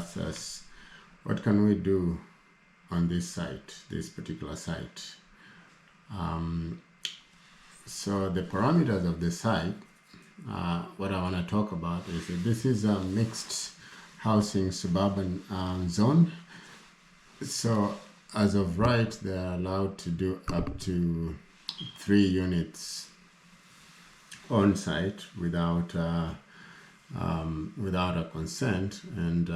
asks us, what can we do on this site, this particular site? So the parameters of the site, what I want to talk about is that this is a mixed housing suburban zone. So as of right, they're allowed to do up to 3 units on site without a consent, and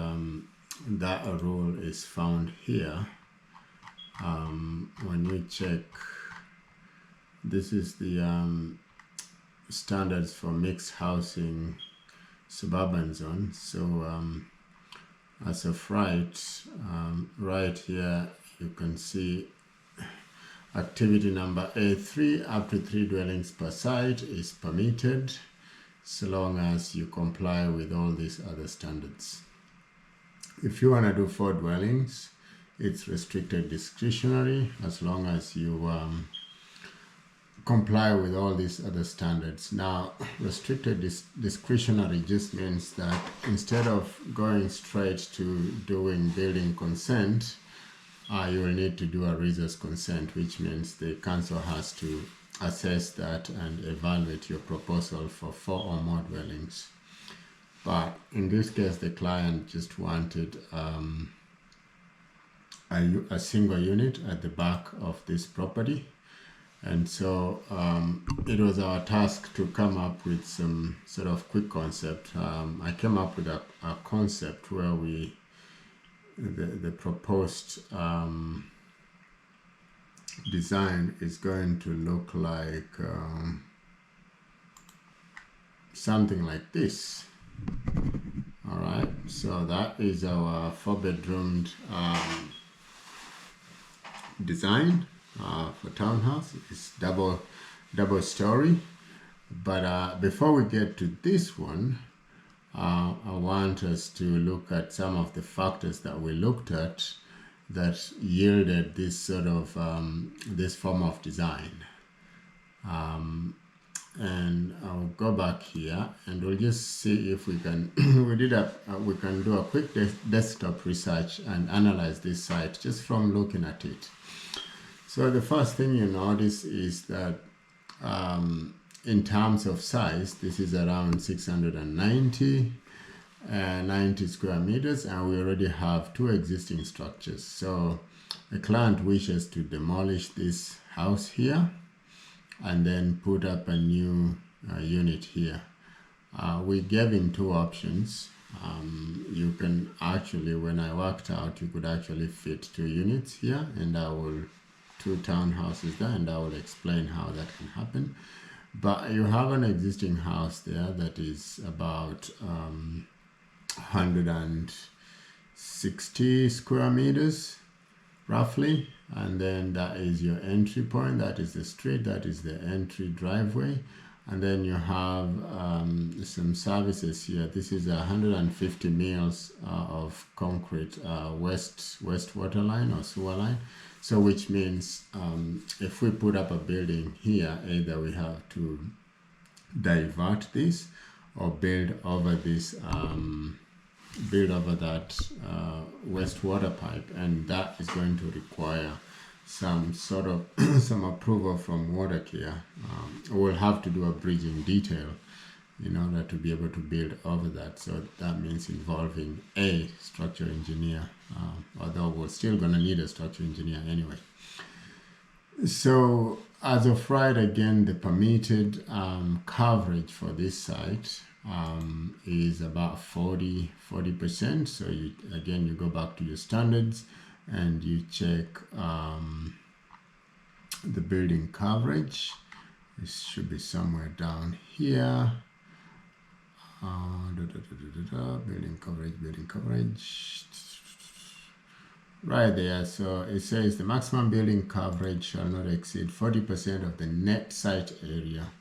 that rule is found here. When you check, this is the standards for mixed housing suburban zone. So as of right, right here you can see activity number A3, up to 3 dwellings per site is permitted, so long as you comply with all these other standards. If you want to do 4 dwellings, it's restricted discretionary, as long as you comply with all these other standards. Now, restricted discretionary just means that instead of going straight to doing building consent, you will need to do a resource consent, which means the council has to assess that and evaluate your proposal for 4 or more dwellings. But in this case, the client just wanted a single unit at the back of this property. And so it was our task to come up with some sort of quick concept. I came up with a concept where the proposed design is going to look like something like this. All right, so that is our 4-bedroomed design for townhouse. It's double story. But before we get to this one, I want us to look at some of the factors that we looked at that yielded this sort of this form of design. And I'll go back here and we'll just see if we can we can do a quick desktop research and analyze this site just from looking at it. So the first thing you notice is that in terms of size, this is around 690 square meters, and we already have 2 existing structures. So the client wishes to demolish this house here and then put up a new unit here. We gave him 2 options. You can actually, when I worked out, you could actually fit 2 units here, and I will 2 townhouses there, and I will explain how that can happen. But you have an existing house there that is about 160 square meters roughly, and then that is your entry point, that is the street, that is the entry driveway, and then you have some services here. This is 150 mils of concrete west water line or sewer line. So which means if we put up a building here, either we have to divert this or build over this, build over that wastewater pipe, and that is going to require some sort of some approval from Watercare. We'll have to do a bridging detail in order to be able to build over that. So that means involving a structural engineer, although we're still going to need a structural engineer anyway. So as of right, again, the permitted coverage for this site is about 40%. So you go back to your standards and you check the building coverage. It should be somewhere down here. Building coverage. Right there. So it says the maximum building coverage shall not exceed 40% of the net site area.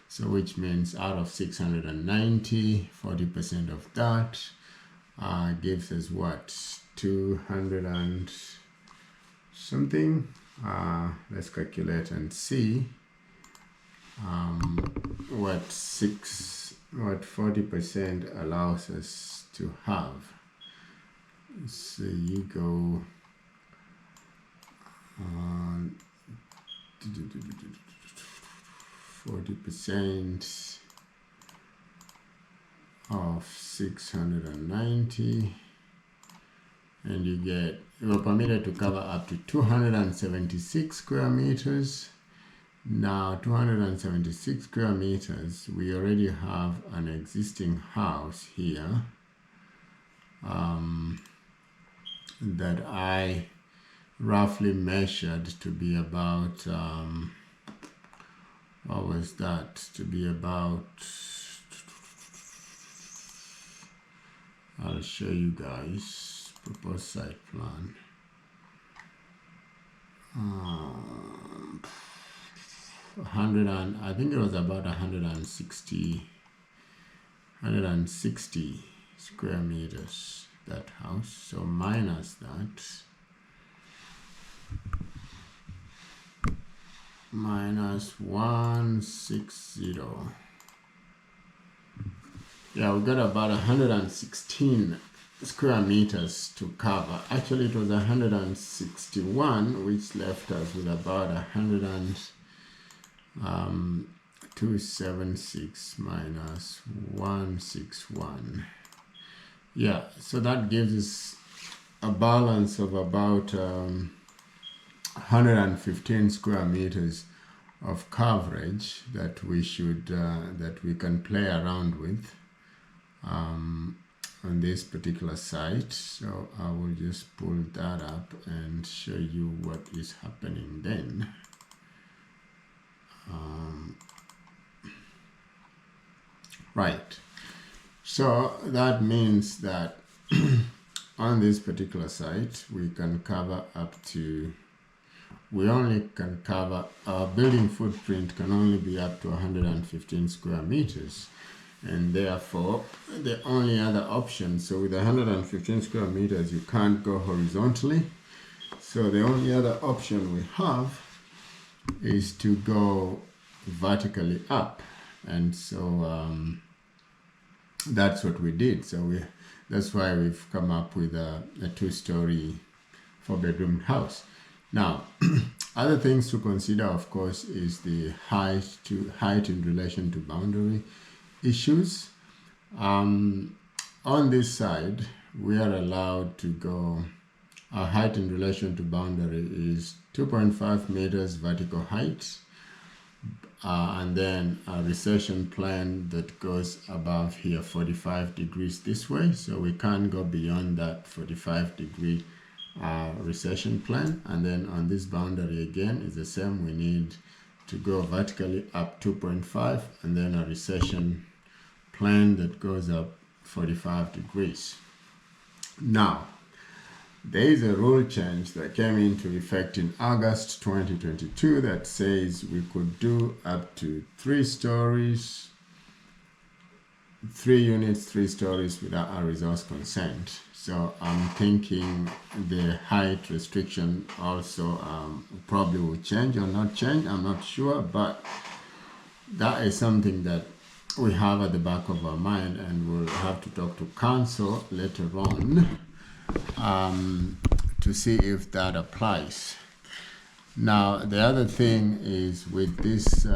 So which means out of 690, 40% of that gives us what? 200 and something. Let's calculate and see what 40% allows us to have. So you go 40% of 690, and you're permitted to cover up to 276 square meters. Now 276 square meters, we already have an existing house here that I roughly measured to be about what was that? To be about, I'll show you guys proposed site plan. 100 and I think it was about 160 square meters, that house. So minus that, minus 160. Yeah, we got about 116 square meters to cover. Actually, it was 161, which left us with about 276 minus 161. Yeah, so that gives us a balance of about 115 square meters of coverage that we should that we can play around with on this particular site. So I will just pull that up and show you what is happening then. Right, so that means that on this particular site we can cover up to, we only can cover, our building footprint can only be up to 115 square meters, and therefore the only other option, so with 115 square meters you can't go horizontally, so the only other option we have is to go vertically up, and so that's what we did. So that's why we've come up with a 2-story 4-bedroom house. Now, other things to consider, of course, is the height in relation to boundary issues. On this side, we are allowed to go, our height in relation to boundary is 2.5 meters vertical height, and then a recession plane that goes above here 45 degrees this way, so we can't go beyond that 45-degree recession plane. And then on this boundary again is the same, we need to go vertically up 2.5 and then a recession plane that goes up 45 degrees. Now, there is a rule change that came into effect in August 2022 that says we could do up to 3 stories, 3 units, 3 stories without a resource consent. So I'm thinking the height restriction also probably will change or not change, I'm not sure, but that is something that we have at the back of our mind, and we'll have to talk to council later on to see if that applies. Now, the other thing is with this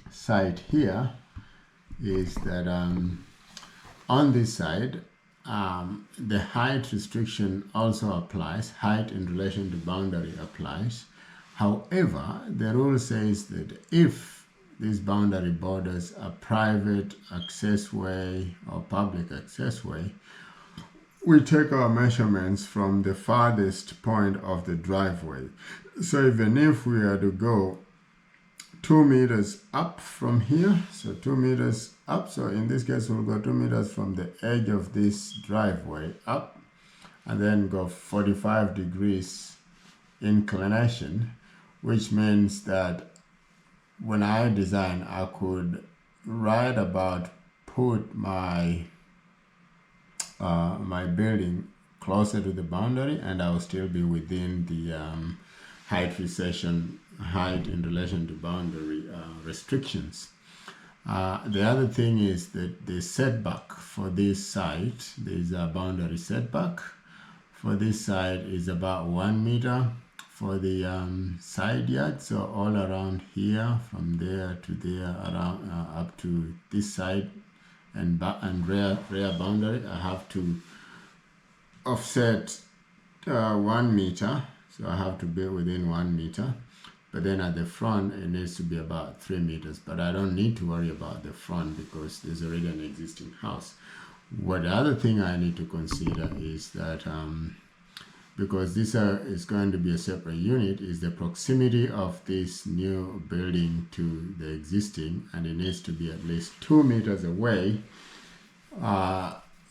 site here is that on this side, the height restriction also applies, height in relation to boundary applies. However, the rule says that if these boundary borders a private accessway or public accessway, we take our measurements from the farthest point of the driveway. So even if we are to go 2 meters up from here, so 2 meters up, so in this case we'll go 2 meters from the edge of this driveway up, and then go 45 degrees inclination, which means that when I design, I could right about put my my building closer to the boundary, and I will still be within the height in relation to boundary restrictions. The other thing is that the setback for this site, there's a boundary setback for this side is about 1 meter for the side yard. So all around here, from there to there, around up to this side and back and rear boundary, I have to offset 1 meter. So I have to be within 1 meter. But then at the front, it needs to be about 3 meters. But I don't need to worry about the front because there's already an existing house. What the other thing I need to consider is that because this is going to be a separate unit, is the proximity of this new building to the existing, and it needs to be at least 2 meters away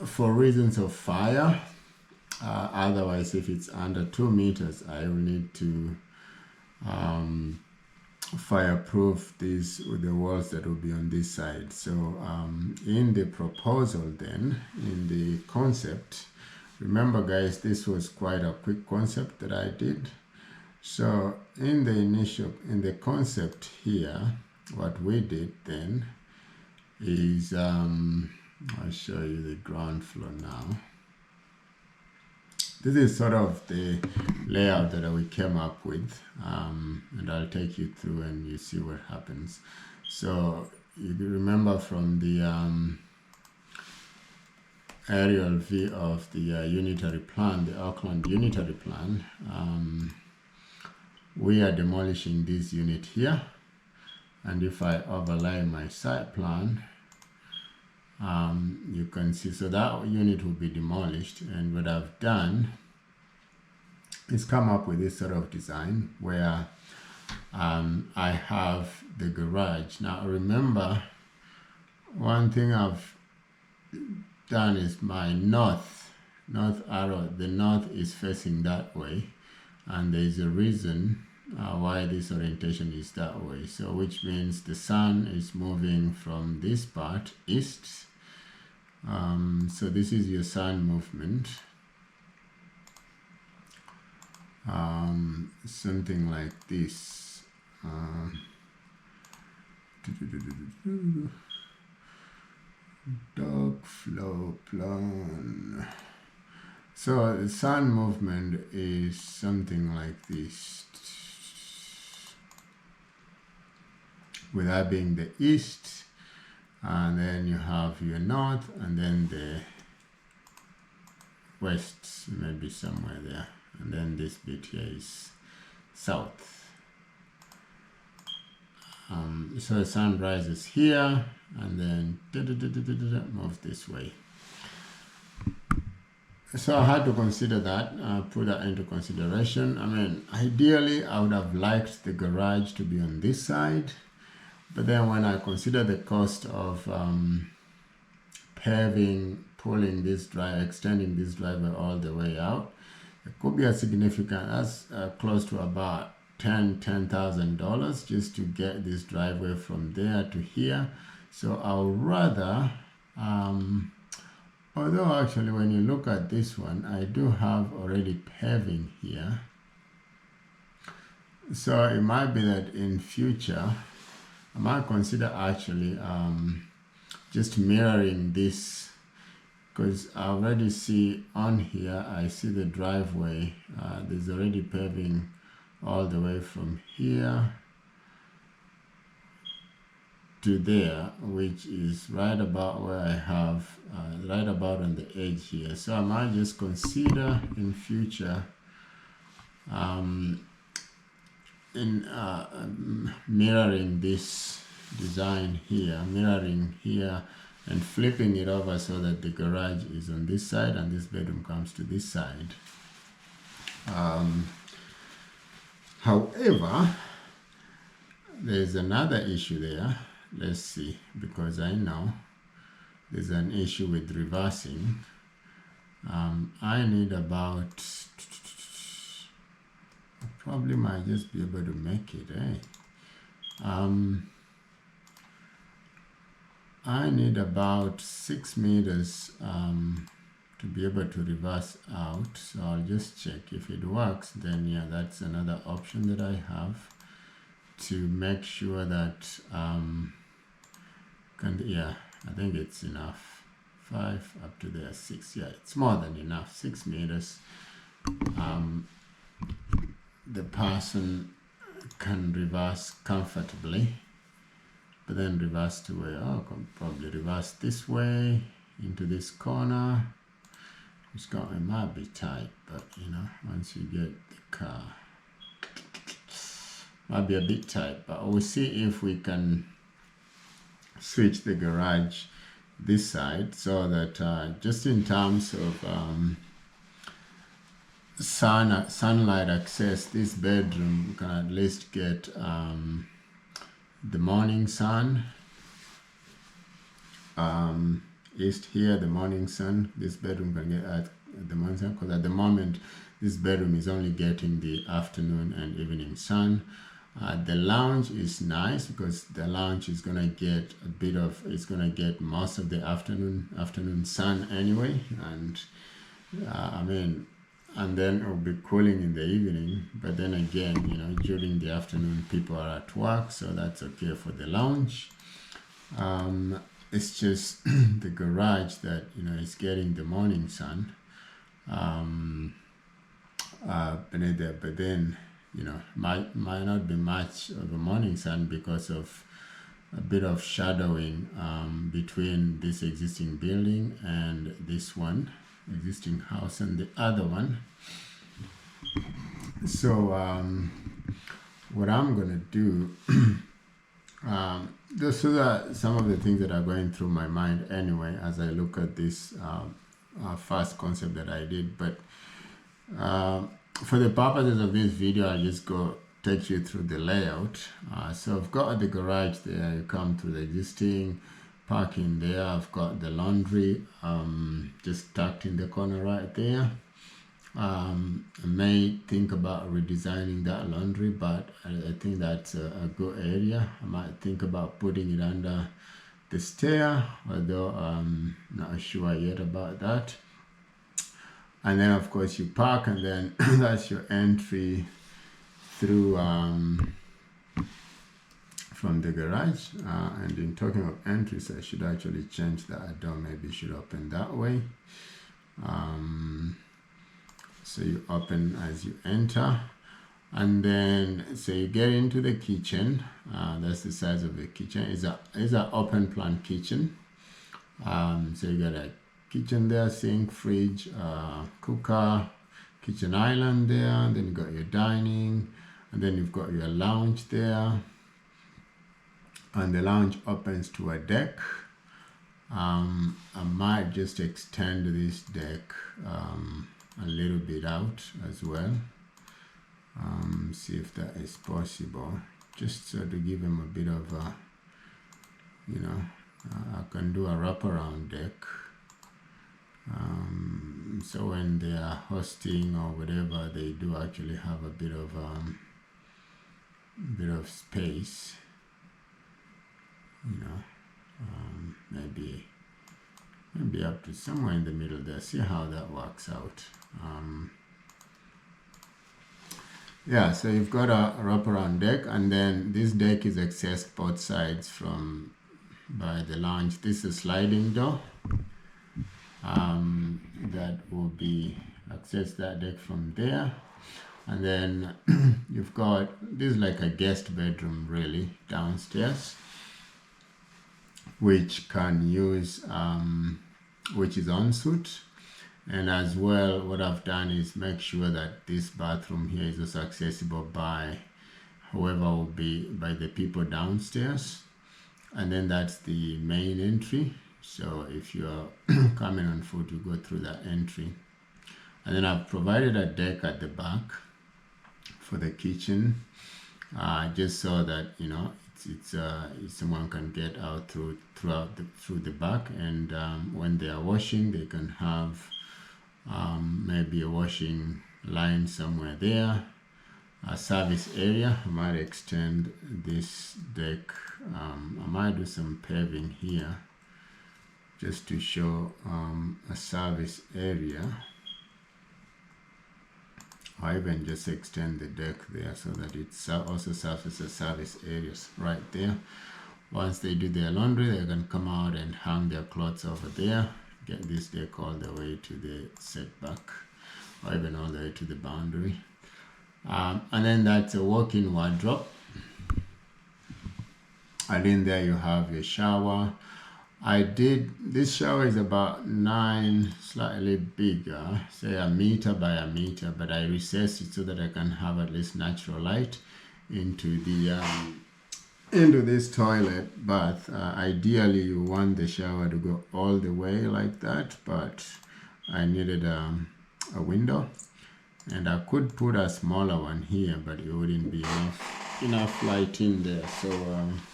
for reasons of fire. Otherwise, if it's under 2 meters, I will need to fireproof these with the walls that will be on this side. So in the proposal then, in the concept, remember guys, this was quite a quick concept that I did. So in the concept here, what we did then is, I'll show you the ground floor now. This is sort of the layout that we came up with, and I'll take you through and you see what happens. So you remember from the aerial view of the unitary plan, the Auckland unitary plan, we are demolishing this unit here, and if I overlay my site plan, you can see, so that unit will be demolished. And what I've done is come up with this sort of design where I have the garage. Now remember, one thing I've done is my north arrow, the north is facing that way, and there is a reason why this orientation is that way. So which means the sun is moving from this part east. So this is your sun movement, something like this. Dog flow plan. So the sun movement is something like this, with that being the east, and then you have your north, and then the west, maybe somewhere there, and then this bit here is south. So the sun rises here, and then move this way. So I had to consider that, put that into consideration. I mean, ideally, I would have liked the garage to be on this side, but then when I consider the cost of paving, pulling this extending this driveway all the way out, it could be a significant, that's close to about $10,000 just to get this driveway from there to here. So I would rather, although actually when you look at this one, I do have already paving here. So it might be that in future, I might consider actually just mirroring this, because I already see on here, I see the driveway, there's already paving all the way from here to there, which is right about where I have, right about on the edge here. So I might just consider in future mirroring this design here, mirroring here, and flipping it over so that the garage is on this side and this bedroom comes to this side. However, there's another issue there. Let's see, because I know there's an issue with reversing. I need about, I probably might just be able to make it, I need about 6 meters to be able to reverse out. So I'll just check if it works. Then yeah, that's another option that I have to make sure that Yeah, I think it's enough. 5 up to there, 6. Yeah, it's more than enough. 6 meters. The person can reverse comfortably, but then reverse to where? Oh, can probably reverse this way into this corner. It might be tight, but you know, once you get the car, might be a bit tight, but we'll see if we can switch the garage this side so that just in terms of sunlight access, this bedroom can at least get the morning sun. East here, the morning sun. This bedroom can get at the morning sun, because at the moment this bedroom is only getting the afternoon and evening sun. The lounge is nice because the lounge is gonna get it's gonna get most of the afternoon sun anyway, and and then it will be cooling in the evening. But then again, you know, during the afternoon people are at work, so that's okay for the lounge. It's just the garage that, you know, is getting the morning sun beneath there, but then, you know, might not be much of a morning sun because of a bit of shadowing between this existing building and this one, existing house, and the other one. So what I'm gonna do, those are some of the things that are going through my mind anyway as I look at this first concept that I did. But for the purposes of this video, I'll just take you through the layout. So I've got the garage there. You come through the existing parking there. I've got the laundry just tucked in the corner right there. I may think about redesigning that laundry, but I think that's a good area. I might think about putting it under the stair, although I'm not sure yet about that. And then of course you park, and then that's your entry through from the garage. And in talking of entries, I should actually change that door. Maybe should open that way. So you open as you enter, and then so you get into the kitchen. That's the size of the kitchen. It's an open plan kitchen. So you got a kitchen there, sink, fridge, cooker, kitchen island there, and then you got your dining, and then you've got your lounge there, and the lounge opens to a deck. I might just extend this deck a little bit out as well, see if that is possible, just so to give them a bit of a, you know, I can do a wraparound deck, so when they are hosting or whatever, they do actually have a bit of space, you know, maybe up to somewhere in the middle there. See how that works out. Yeah, so you've got a wraparound deck, and then this deck is accessed both sides by the lounge. This is a sliding door that will be access that deck from there. And then you've got this, like a guest bedroom really downstairs, which can use which is ensuite. And as well, what I've done is make sure that this bathroom here is also accessible by whoever will be by the people downstairs. And then that's the main entry. So if you're coming on foot, you go through that entry. And then I've provided a deck at the back for the kitchen, just so that, you know, it's someone can get out through the back, and when they are washing, they can have maybe a washing line somewhere there. A service area, I might extend this deck. I might do some paving here just to show a service area, or even just extend the deck there so that it also serves as a service areas right there. Once they do their laundry, they can come out and hang their clothes over there. Get this deck all the way to the setback, or even all the way to the boundary. And then that's a walk-in wardrobe. And in there you have your shower. This shower is about 9, slightly bigger, say 1 meter by 1 meter, but I recessed it so that I can have at least natural light into this toilet bath. Ideally you want the shower to go all the way like that, but I needed a window, and I could put a smaller one here, but it wouldn't be enough light in there. So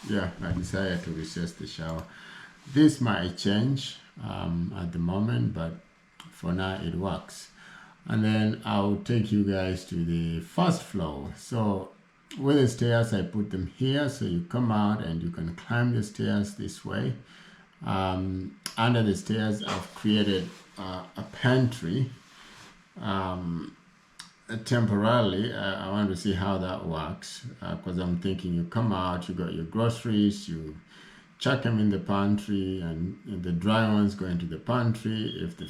yeah, I decided to recess the shower. This might change at the moment, but for now it works. And then I'll take you guys to the first floor. So with the stairs, I put them here, so you come out and you can climb the stairs this way. Under the stairs, I've created a pantry. Temporarily, I want to see how that works, because I'm thinking you come out, you got your groceries, you chuck them in the pantry, and the dry ones go into the pantry. If the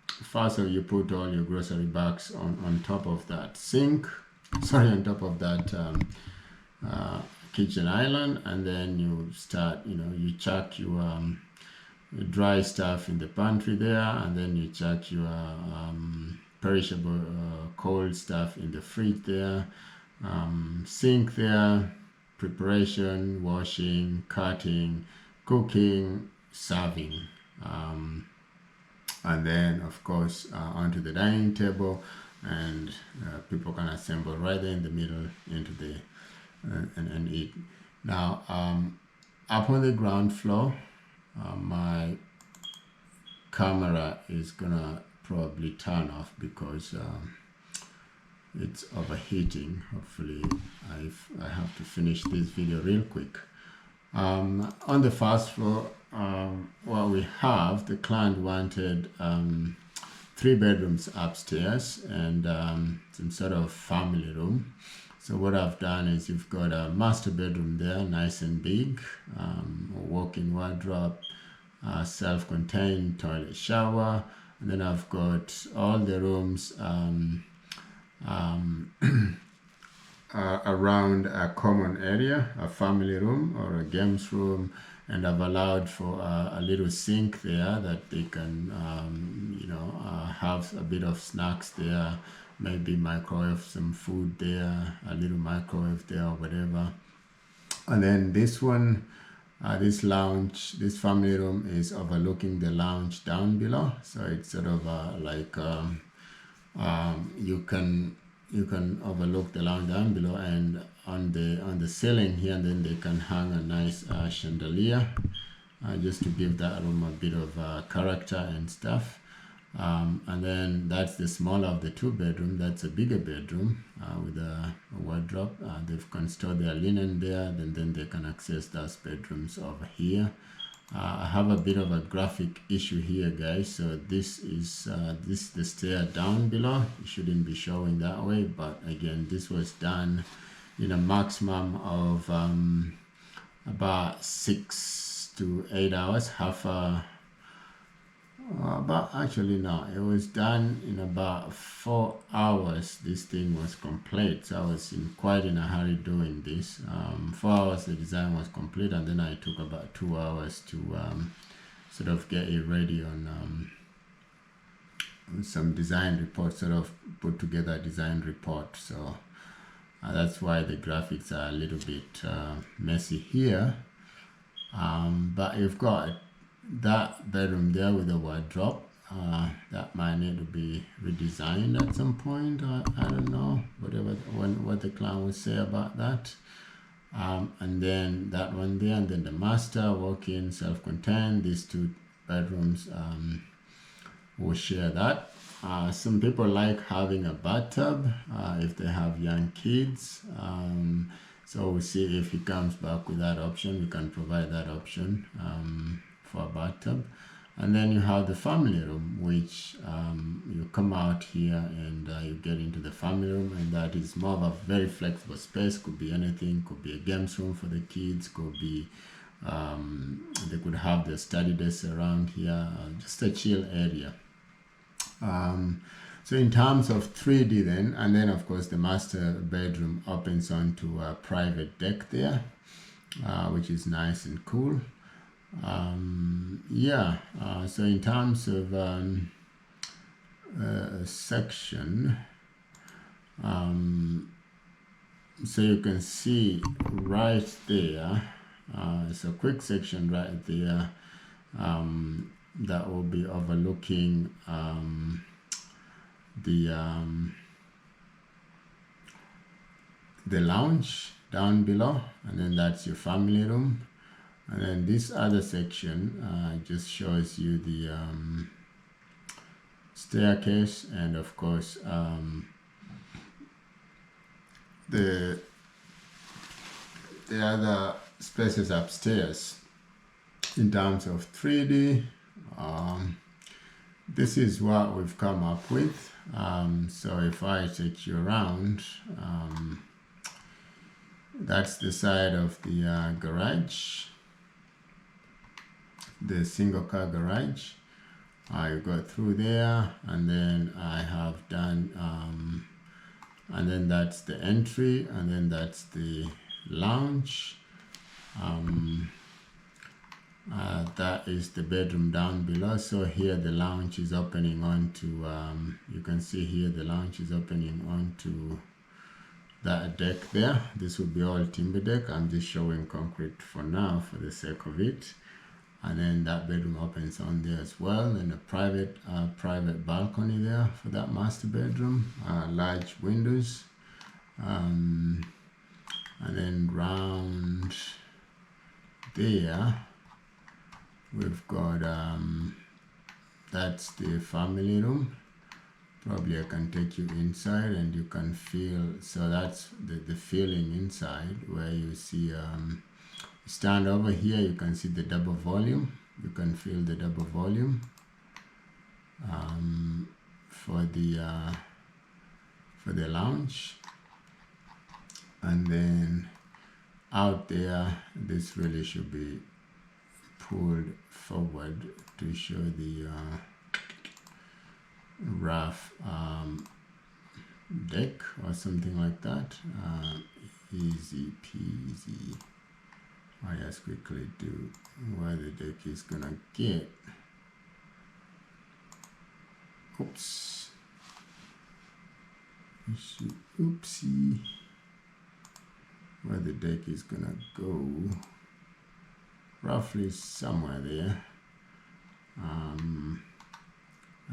first of you put all your grocery bags on top of that sink, on top of that kitchen island, and then you start, you chuck your dry stuff in the pantry there, and then you chuck your perishable cold stuff in the fridge there, sink there, preparation, washing, cutting, cooking, serving, and then of course onto the dining table, and people can assemble right there in the middle into the and eat. Now up on the ground floor, my camera is gonna probably turn off because it's overheating. Hopefully I have to finish this video real quick. On the first floor, what we have, the client wanted 3 bedrooms upstairs and some sort of family room. So what I've done is you've got a master bedroom there, nice and big, a walk-in wardrobe, self-contained toilet, shower, and then I've got all the rooms around a common area, a family room or a games room, and I've allowed for a little sink there that they can have a bit of snacks there, maybe microwave some food there, a little microwave there or whatever. And then this one, this lounge, this family room is overlooking the lounge down below, so it's sort of like you can overlook the lounge down below, and on the ceiling here, and then they can hang a nice chandelier just to give that room a bit of character and stuff. And then that's the smaller of the 2 bedroom. That's a bigger bedroom with a wardrobe. They can store their linen there, then they can access those bedrooms over here. I have a bit of a graphic issue here, guys. So this is the stair down below. It shouldn't be showing that way, but again, this was done in a maximum of about 6 to 8 hours. It was done in about 4 hours. This thing was complete, so I was quite in a hurry doing this. 4 hours the design was complete, and then I took about 2 hours to sort of get it ready on some design report, sort of put together a design report. So that's why the graphics are a little bit messy here, but you've got that bedroom there with a wardrobe that might need to be redesigned at some point. I don't know, what the client will say about that. And then that one there, and then the master walk-in, self-contained. These 2 bedrooms will share that. Some people like having a bathtub if they have young kids. So we'll see if he comes back with that option. We can provide that option for a bathtub. And then you have the family room, which you you come out here and you get into the family room, and that is more of a very flexible space. Could be anything, could be a games room for the kids, could be they could have their study desks around here, just a chill area. So in terms of 3D then, and then of course the master bedroom opens onto a private deck there, which is nice and cool. So in terms of section, so you can see right there, it's a quick section right there, that will be overlooking the lounge down below, and then that's your family room. And then this other section just shows you the staircase, and of course the other spaces upstairs. In terms of 3D, this is what we've come up with. So if I take you around, that's the side of the garage, the single car garage. I go through there, and then I have done, and then that's the entry, and then that's the lounge. That is the bedroom down below. So here the lounge is opening onto, you can see here the lounge is opening onto that deck there. This will be all timber deck. I'm just showing concrete for now for the sake of it. And then that bedroom opens on there as well. And a private balcony there for that master bedroom. Large windows. And then round there we've got that's the family room. Probably I can take you inside and you can feel, so that's the feeling inside, where you see stand over here, you can see the double volume. You can feel the double volume for the lounge. And then out there, this really should be pulled forward to show the rough deck or something like that. Easy peasy. I just quickly do where the deck is gonna get. Oops. Oopsie. Where the deck is gonna go. Roughly somewhere there.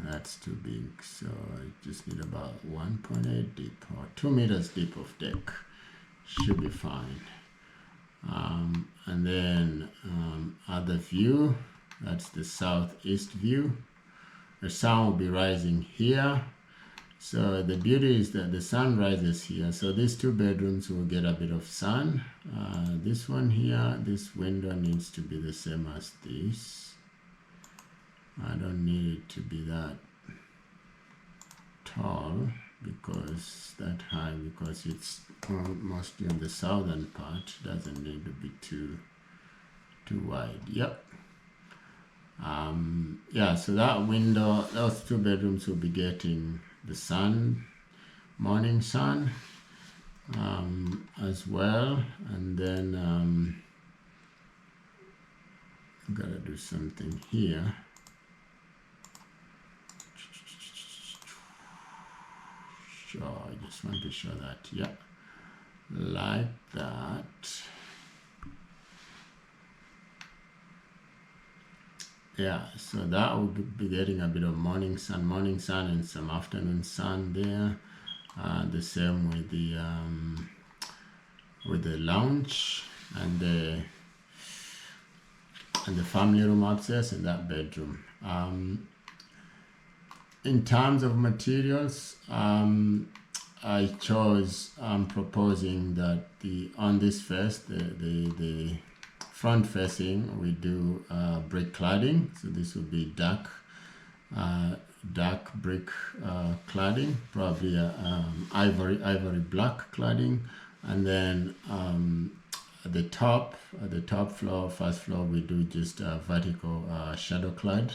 That's too big, so I just need about 1.8 deep or 2 meters deep of deck. Should be fine. And then other view, that's the southeast view. The sun will be rising here. So the beauty is that the sun rises here. So these two bedrooms will get a bit of sun. This one here, this window needs to be the same as this. I don't need it to be that tall because that high, because it's mostly on the southern part. Doesn't need to be too wide. Yep. Yeah, so that window, those two bedrooms will be getting the sun, morning sun, as well. And then gotta do something here. Sure, I just want to show that. Yeah, like that. Yeah, so that will be getting a bit of morning sun and some afternoon sun there. The same with the lounge and the family room upstairs and that bedroom. In terms of materials, I chose, I'm proposing that on this face, the front facing, we do brick cladding. So this will be dark dark brick cladding, probably ivory black cladding, and then at the top floor, first floor, we do just vertical shadow clad,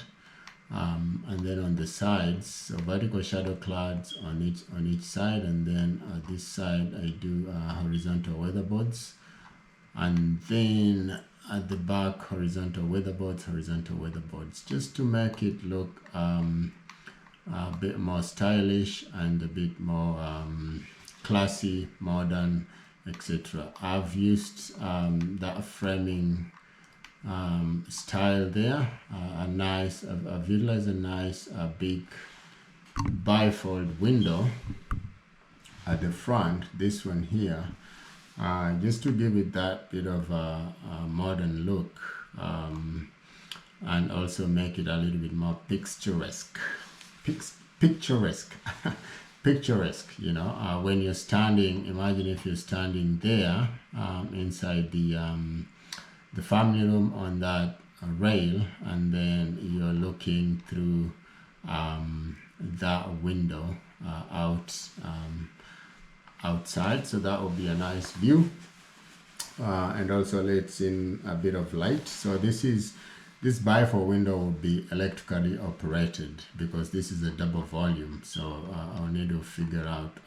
and then on the sides, so vertical shadow clads on each side, and then this side I do horizontal weatherboards, and then at the back horizontal weatherboards, just to make it look a bit more stylish and a bit more classy, modern, etc. I've used that framing style there. I've utilized a nice big bifold window at the front, this one here, just to give it that bit of a modern look, and also make it a little bit more picturesque. Picturesque, you know, when you're standing, imagine if you're standing there inside the family room on that rail, and then you're looking through that window outside, so that would be a nice view, and also lets in a bit of light. So this bifold window will be electrically operated because this is a double volume, so I'll need to figure out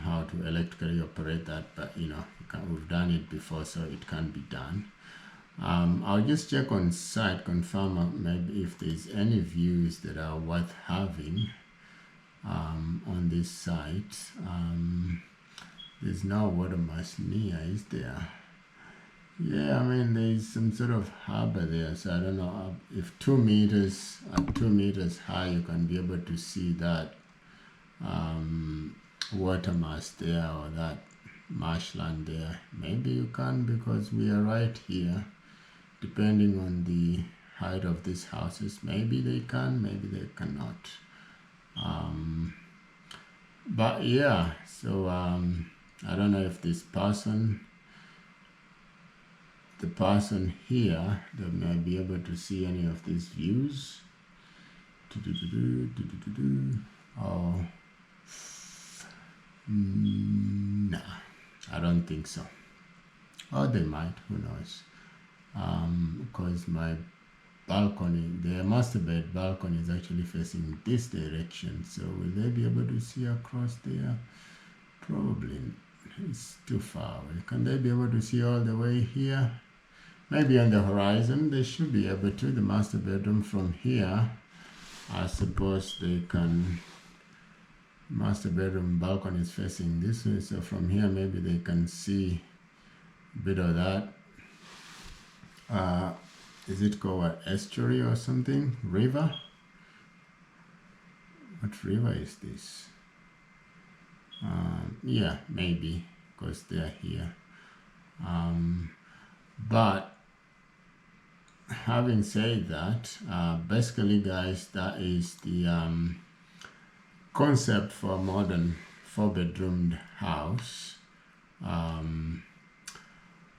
how to electrically operate that, but you know, we've done it before, so it can be done. I'll just check on site, confirm maybe if there's any views that are worth having on this site. There's no watermass near, is there? Yeah, I mean, there's some sort of harbor there, so I don't know if 2 meters at 2 meters high you can be able to see that watermass there, or that marshland there. Maybe you can, because we are right here. Depending on the height of these houses, maybe they can, maybe they cannot. But yeah, so I don't know if the person here, they may be able to see any of these views. Oh, no, I don't think so. Or they might, who knows? Because my balcony, the master bed balcony, is actually facing this direction, so will they be able to see across there? Probably. It's too far away. Can they be able to see all the way here? Maybe on the horizon they should be able to. The master bedroom from here, I suppose they can. Master bedroom balcony is facing this way, so from here maybe they can see a bit of that. Is it called an estuary or something? River? What river is this? Yeah, maybe, because they're here. But having said that, basically, guys, that is the concept for a modern 4-bedroomed house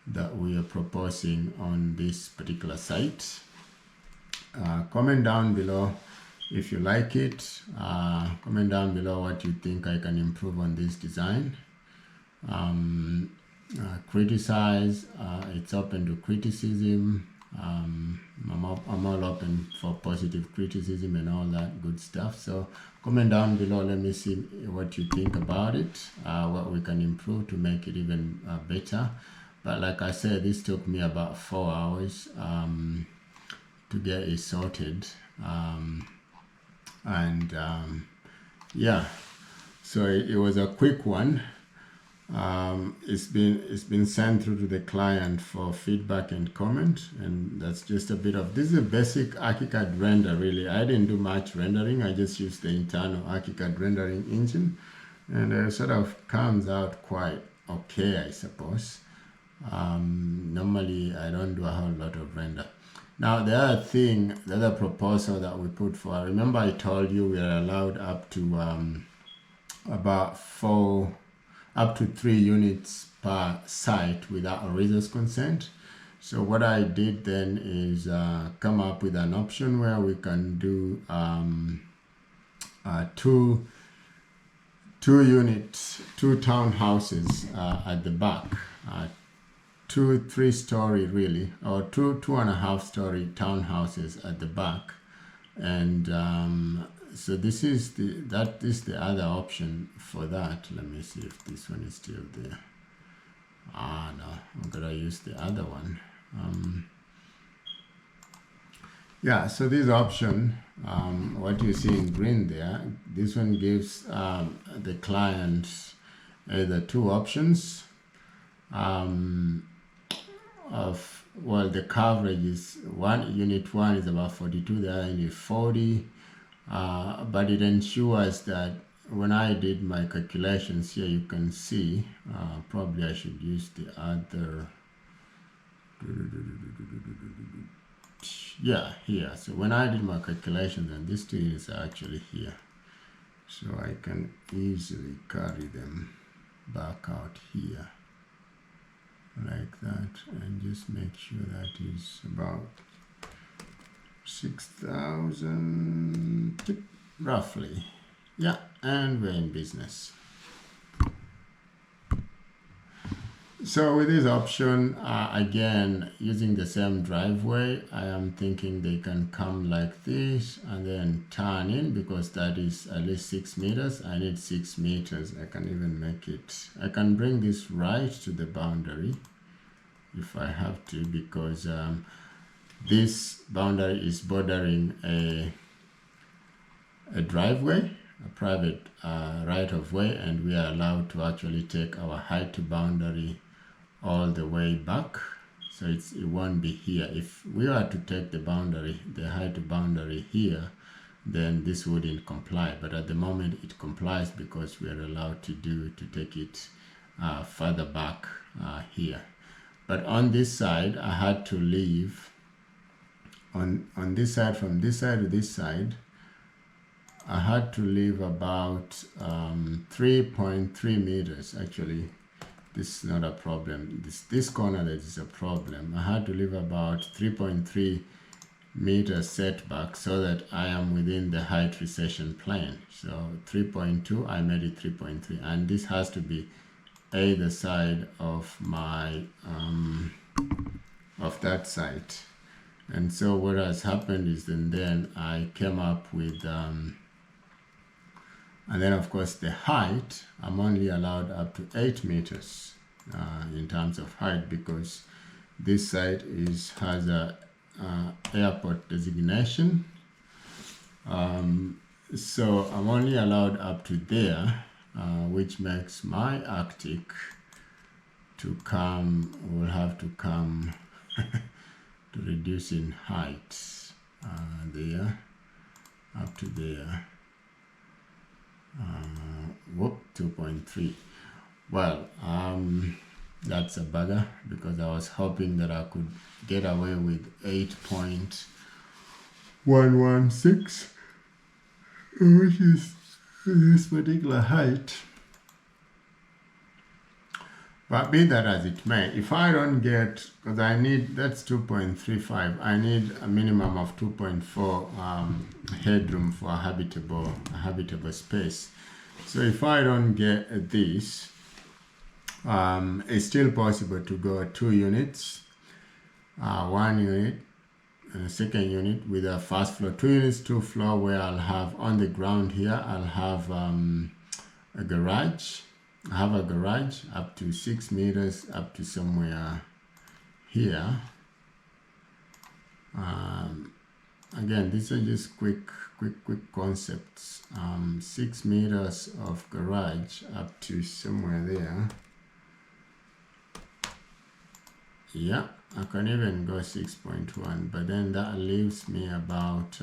that we are proposing on this particular site. Comment down below if you like it. Comment down below what you think I can improve on this design. Criticize, it's open to criticism. I'm all open for positive criticism and all that good stuff, so comment down below, let me see what you think about it, what we can improve to make it even better. But like I said, this took me about 4 hours to get it sorted, yeah, so it was a quick one. It's been sent through to the client for feedback and comment, and that's just a bit of, this is a basic ArchiCAD render really. I didn't do much rendering, I just used the internal ArchiCAD rendering engine, and it sort of comes out quite okay, I suppose. Normally I don't do a whole lot of render. Now the other proposal that we put for, remember I told you we are allowed up to about 3 units per site without a raiser's consent. So what I did then is come up with an option where we can do two townhouses at the back, two 3-story really, or two 2.5-story townhouses at the back, and so this is the other option for that. Let me see if this one is still there. No, I'm gonna use the other one. Yeah, so this option, what you see in green there, this one gives the client either two options of, well, the coverage is unit 1 is about 42, the other unit 40, but it ensures that when I did my calculations here, you can see, probably I should use the other, yeah, here. So when I did my calculations, and these two units are actually here, so I can easily carry them back out here like that, and just make sure that is about 6,000 roughly. Yeah, and we're in business. So with this option, again, using the same driveway, I am thinking they can come like this and then turn in, because that is at least 6 meters. I need 6 meters. I can even make it, I can bring this right to the boundary if I have to, because this boundary is bordering a driveway, a private right of way, and we are allowed to actually take our height to boundary all the way back, so it won't be here. If we were to take the boundary, the height to boundary here, then this wouldn't comply, but at the moment it complies because we are allowed to take it further back here. But on this side, I had to leave on this side, from this side to this side, I had to leave about 3.3 meters. Actually, this is not a problem. This corner that is a problem. I had to leave about 3.3 meters setback so that I am within the height recession plane. So 3.2, I made it 3.3, and this has to be either side of my of that site. And so what has happened is then I came up with and then of course the height, I'm only allowed up to 8 meters in terms of height, because this site has a airport designation. So I'm only allowed up to there, which makes my Arctic to come, will have to come to reduce in height there, up to there. 2.3. Well, that's a bugger, because I was hoping that I could get away with 8.116, which is this particular height. But be that as it may, if I don't get, because I need, that's 2.35, I need a minimum of 2.4 headroom for a habitable space. So if I don't get this, it's still possible to go 2 units, 1 unit, and a second unit with a first floor, 2 units, 2 floor, where I'll have on the ground here, I'll have a garage. I have a garage up to 6 meters, up to somewhere here. Again, these are just quick concepts. 6 meters of garage up to somewhere there. Yeah, I can even go 6.1, but then that leaves me about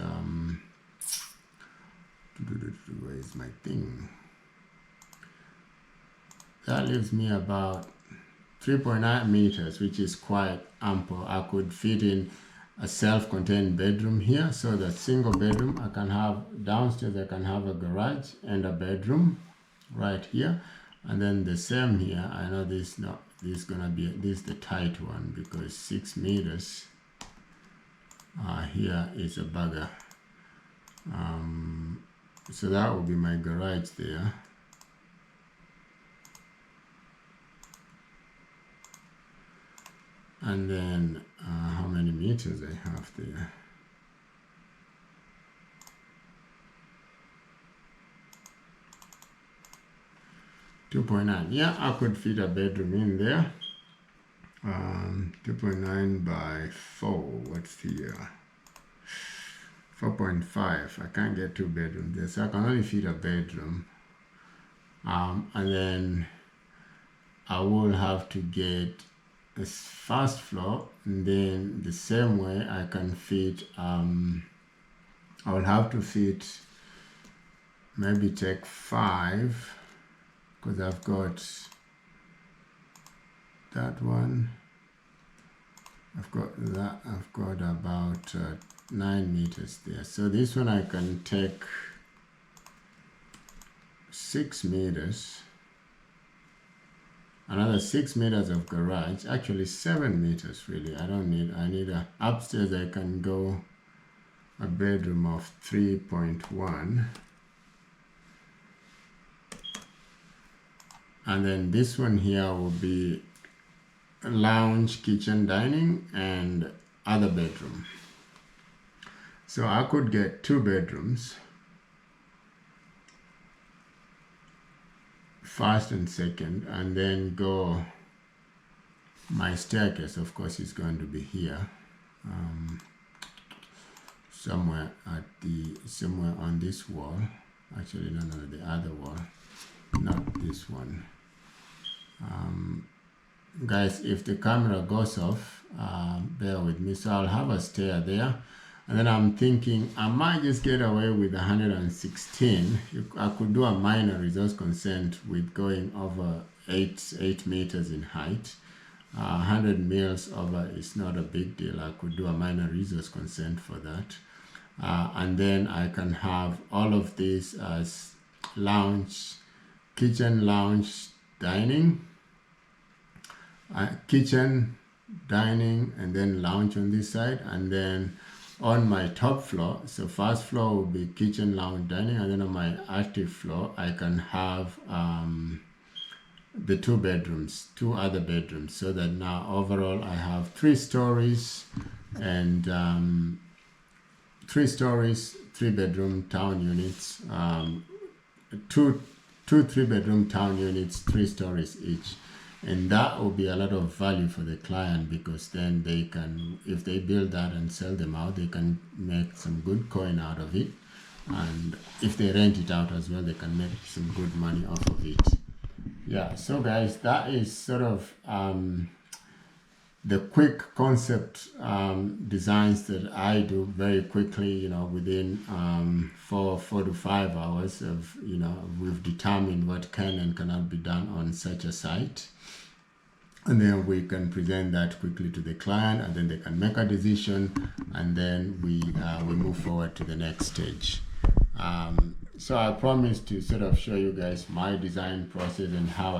where is my thing? That leaves me about 3.9 meters, which is quite ample. I could fit in a self-contained bedroom here, so the single bedroom I can have downstairs. I can have a garage and a bedroom right here, and then the same here. I know this is gonna be the tight one, because 6 meters here is a bugger. So that will be my garage there. And then how many meters I have there? $2.9. Yeah, I could fit a bedroom in there. 2.9 by 4. What's here? 4.5. I can't get 2 bedrooms there, so I can only fit a bedroom. And then I will have to get a first floor, and then the same way I can fit. I will have to fit, maybe take 5, because I've got that one. I've got that. I've got about 9 meters there. So this one I can take 6 meters. Another 6 meters of garage. Actually 7 meters really. I need a upstairs. I can go a bedroom of 3.1. And then this one here will be lounge, kitchen, dining, and other bedroom. So I could get 2 bedrooms, first and second, and then go. My staircase, of course, is going to be here, somewhere on this wall. Actually, no, the other wall, not this one. Guys, if the camera goes off, bear with me. So I'll have a stair there, and then I'm thinking I might just get away with 116. I could do a minor resource consent with going over 8 meters in height. 100 mils over is not a big deal. I could do a minor resource consent for that, and then I can have all of this as lounge, kitchen, lounge, dining. Kitchen, dining, and then lounge on this side, and then on my top floor, so first floor will be kitchen, lounge, dining, and then on my active floor I can have the 2 bedrooms, 2 other bedrooms, so that now overall I have 3 stories and 3 stories, 3 bedroom town units, 2 3-bedroom town units, 3 stories each. And that will be a lot of value for the client, because then they can, if they build that and sell them out, they can make some good coin out of it. And if they rent it out as well, they can make some good money off of it. Yeah, so guys, that is sort of the quick concept designs that I do very quickly, within 4 to 5 hours of, we've determined what can and cannot be done on such a site. And then we can present that quickly to the client, and then they can make a decision, and then we move forward to the next stage. So I promised to sort of show you guys my design process and how